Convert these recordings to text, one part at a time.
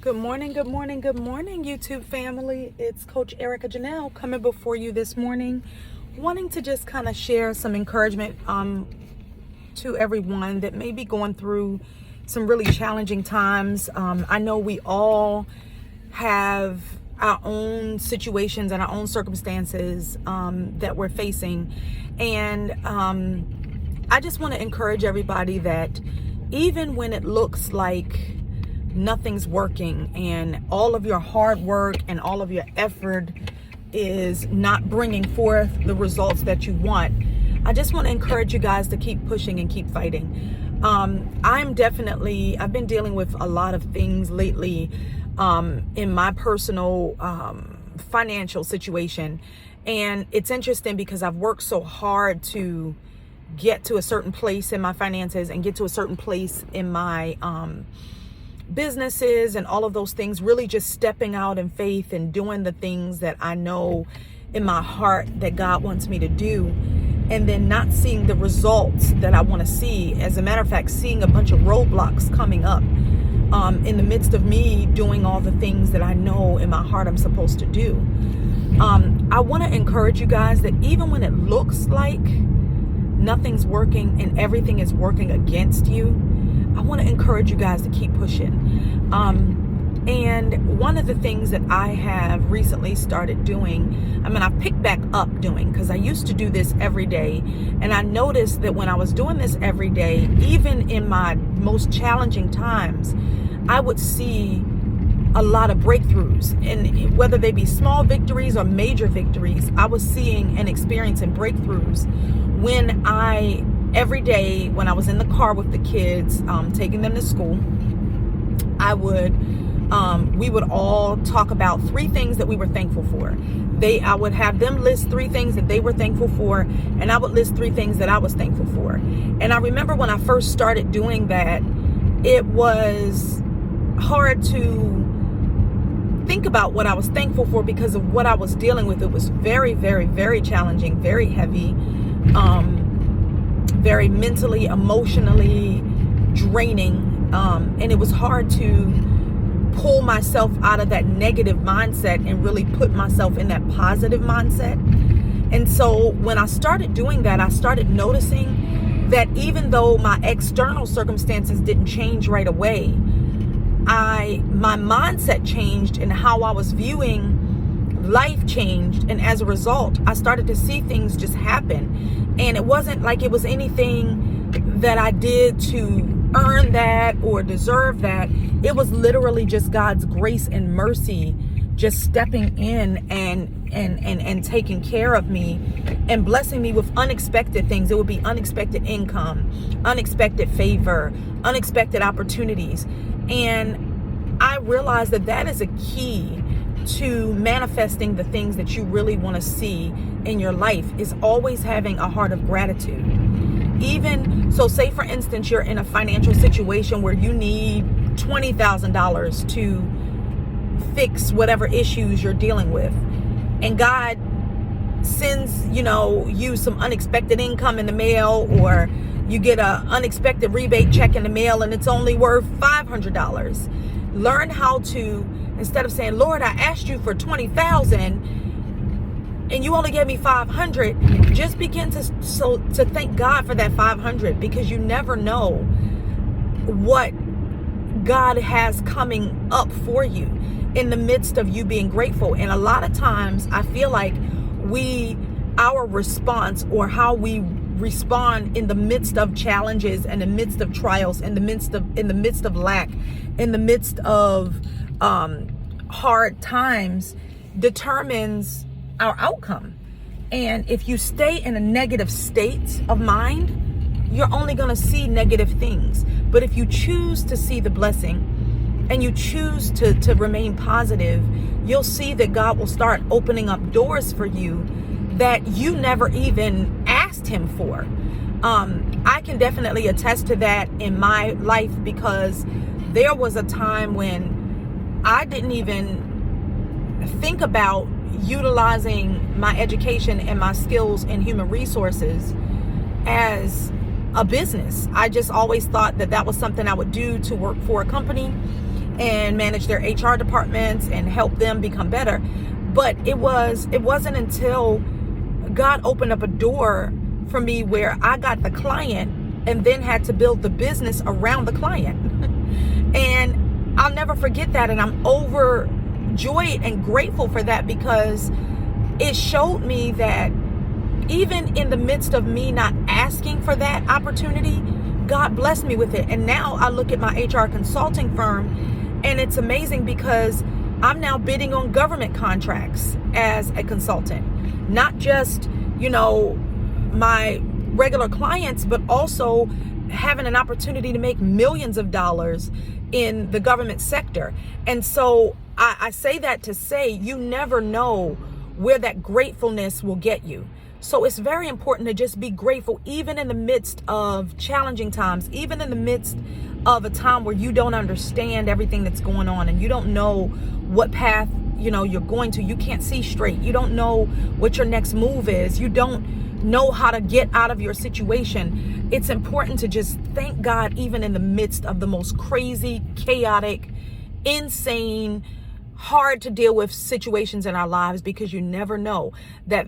Good morning, YouTube family. It's Coach Erica Janelle coming before you this morning, wanting to just kind of share some encouragement to everyone that may be going through some really challenging times. I know we all have our own situations and our own circumstances that we're facing. And I just want to encourage everybody that even when it looks like nothing's working and all of your hard work and all of your effort is not bringing forth the results that you want, I just want to encourage you guys to keep pushing and keep fighting. I've been dealing with a lot of things lately in my personal financial situation. And it's interesting because I've worked so hard to get to a certain place in my finances and get to a certain place in my businesses and all of those things, really just stepping out in faith and doing the things that I know in my heart that God wants me to do, and then not seeing the results that I want to see. As a matter of fact, seeing a bunch of roadblocks coming up in the midst of me doing all the things that I know in my heart I'm supposed to do. I want to encourage you guys that even when it looks like nothing's working and everything is working against you, I want to encourage you guys to keep pushing. And one of the things that I have recently started doing, I've picked back up doing, because I used to do this every day. And I noticed that when I was doing this every day, even in my most challenging times, I would see a lot of breakthroughs. And whether they be small victories or major victories, I was seeing and experiencing breakthroughs when every day when I was in the car with the kids, taking them to school, we would all talk about 3 things that we were thankful for. I would have them list 3 things that they were thankful for, and I would list 3 things that I was thankful for. And I remember when I first started doing that, it was hard to think about what I was thankful for because of what I was dealing with. It was very, very, very challenging, very heavy, very mentally, emotionally draining. And it was hard to pull myself out of that negative mindset and really put myself in that positive mindset. And so when I started doing that, I started noticing that even though my external circumstances didn't change right away, my mindset changed and how I was viewing life changed. And as a result, I started to see things just happen. And it wasn't like it was anything that I did to earn that or deserve that. It was literally just God's grace and mercy just stepping in and taking care of me and blessing me with unexpected things. It would be unexpected income, unexpected favor, unexpected opportunities. And I realized that is a key to manifesting the things that you really want to see in your life, is always having a heart of gratitude. Even so, say for instance, you're in a financial situation where you need $20,000 to fix whatever issues you're dealing with, and God sends you some unexpected income in the mail, or you get an unexpected rebate check in the mail and it's only worth $500. Learn how to, instead of saying, Lord, I asked you for 20,000 and you only gave me 500, just begin to thank God for that 500, because you never know what God has coming up for you in the midst of you being grateful. And a lot of times I feel like our response, or how we respond in the midst of challenges, in the midst of trials, in the midst of lack, in the midst of hard times, determines our outcome. And if you stay in a negative state of mind, you're only going to see negative things. But if you choose to see the blessing and you choose to remain positive, you'll see that God will start opening up doors for you that you never even asked him for. I can definitely attest to that in my life, because there was a time when I didn't even think about utilizing my education and my skills in human resources as a business. I just always thought that was something I would do to work for a company and manage their HR departments and help them become better. But it wasn't until God opened up a door for me where I got the client and then had to build the business around the client. And I'll never forget that. And I'm overjoyed and grateful for that, because it showed me that even in the midst of me not asking for that opportunity, God blessed me with it. And now I look at my HR consulting firm, and it's amazing because I'm now bidding on government contracts as a consultant, not just, my regular clients, but also having an opportunity to make millions of dollars in the government sector. And so I say that to say, you never know where that gratefulness will get you. So it's very important to just be grateful, even in the midst of challenging times, even in the midst of a time where you don't understand everything that's going on and you don't know what path, you're going to. You can't see straight. You don't know what your next move is. You don't know how to get out of your situation. It's important to just thank God, even in the midst of the most crazy, chaotic, insane, hard to deal with situations in our lives, because you never know that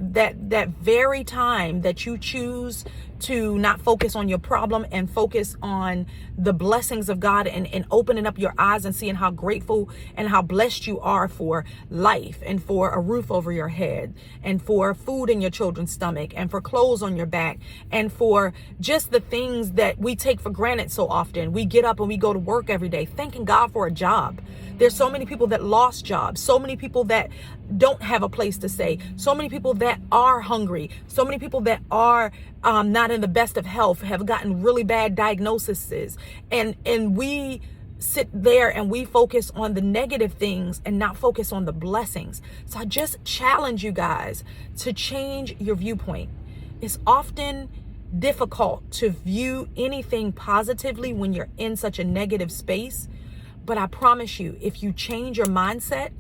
very time that you choose to not focus on your problem and focus on the blessings of God and opening up your eyes and seeing how grateful and how blessed you are for life and for a roof over your head and for food in your children's stomach and for clothes on your back and for just the things that we take for granted so often. We get up and we go to work every day thanking God for a job. There's so many people that lost jobs, so many people that don't have a place to stay, so many people that are hungry, so many people that are not in the best of health, have gotten really bad diagnoses. And we sit there and we focus on the negative things and not focus on the blessings. So I just challenge you guys to change your viewpoint. It's often difficult to view anything positively when you're in such a negative space. But I promise you, if you change your mindset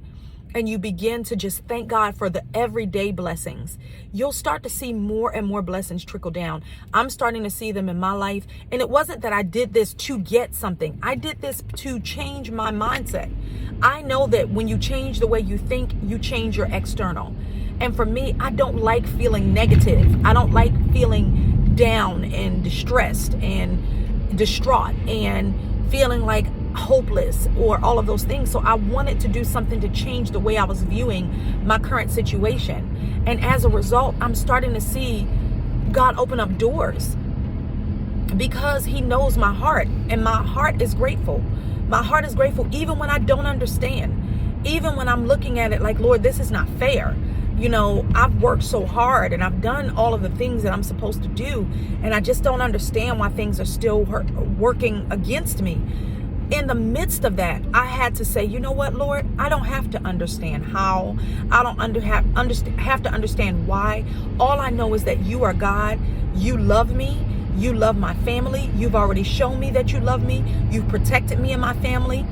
and you begin to just thank God for the everyday blessings, you'll start to see more and more blessings trickle down. I'm starting to see them in my life. And it wasn't that I did this to get something. I did this to change my mindset. I know that when you change the way you think, you change your external. And for me, I don't like feeling negative. I don't like feeling down and distressed and distraught and feeling like hopeless or all of those things. So I wanted to do something to change the way I was viewing my current situation. And as a result, I'm starting to see God open up doors because he knows my heart, and my heart is grateful. My heart is grateful even when I don't understand, even when I'm looking at it like, Lord, this is not fair. I've worked so hard and I've done all of the things that I'm supposed to do, and I just don't understand why things are still working against me. In the midst of that, I had to say, you know what, Lord, I don't have to understand how. I don't have to understand why. All I know is that you are God. You love me. You love my family. You've already shown me that you love me. You've protected me and my family.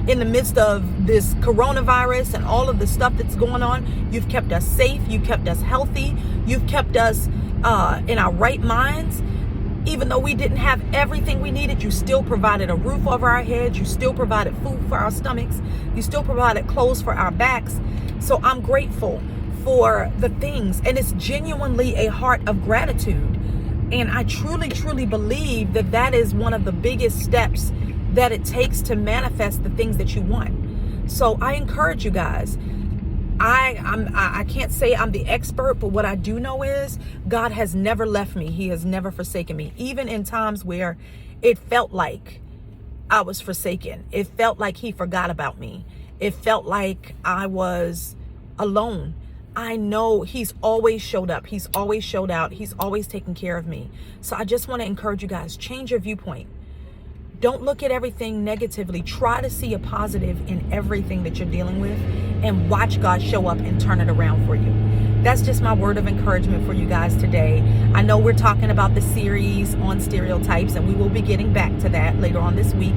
In the midst of this coronavirus and all of the stuff that's going on, you've kept us safe. You've kept us healthy. You've kept us in our right minds. Even though we didn't have everything we needed, you still provided a roof over our heads. You still provided food for our stomachs. You still provided clothes for our backs. So I'm grateful for the things. And it's genuinely a heart of gratitude. And I truly, truly believe that that is one of the biggest steps that it takes to manifest the things that you want. So I encourage you guys. I can't say I'm the expert, but what I do know is God has never left me. He has never forsaken me. Even in times where it felt like I was forsaken. It felt like he forgot about me. It felt like I was alone. I know he's always showed up. He's always showed out. He's always taken care of me. So I just want to encourage you guys, change your viewpoint. Don't look at everything negatively. Try to see a positive in everything that you're dealing with and watch God show up and turn it around for you. That's just my word of encouragement for you guys today. I know we're talking about the series on stereotypes, and we will be getting back to that later on this week.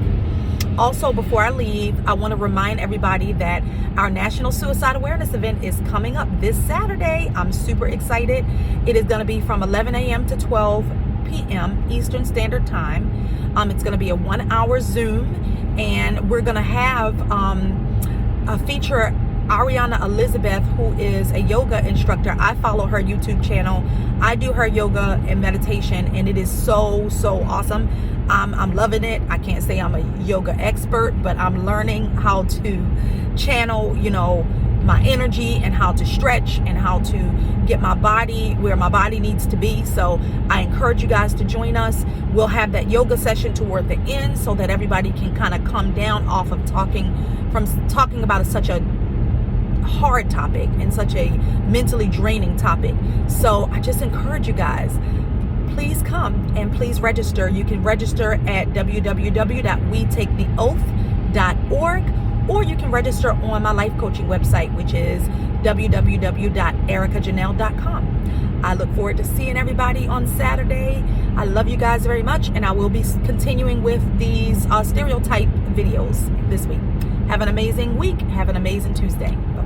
Also, before I leave, I want to remind everybody that our National Suicide Awareness event is coming up this Saturday. I'm super excited. It is going to be from 11 a.m. to 12 p.m. Eastern Standard Time. It's going to be a 1-hour Zoom, and we're gonna have a feature Ariana Elizabeth, who is a yoga instructor. I follow her YouTube channel. I do her yoga and meditation, and it is so awesome. I'm loving it. I can't say I'm a yoga expert, but I'm learning how to channel, my energy, and how to stretch, and how to get my body where my body needs to be. So I encourage you guys to join us. We'll have that yoga session toward the end so that everybody can kind of come down off of talking about such a hard topic and such a mentally draining topic. So I just encourage you guys, please come and please register. You can register at www.wetaketheoath.org, or you can register on my life coaching website, which is www.ericajanelle.com. I look forward to seeing everybody on Saturday. I love you guys very much, and I will be continuing with these stereotype videos this week. Have an amazing week. Have an amazing Tuesday. Bye-bye.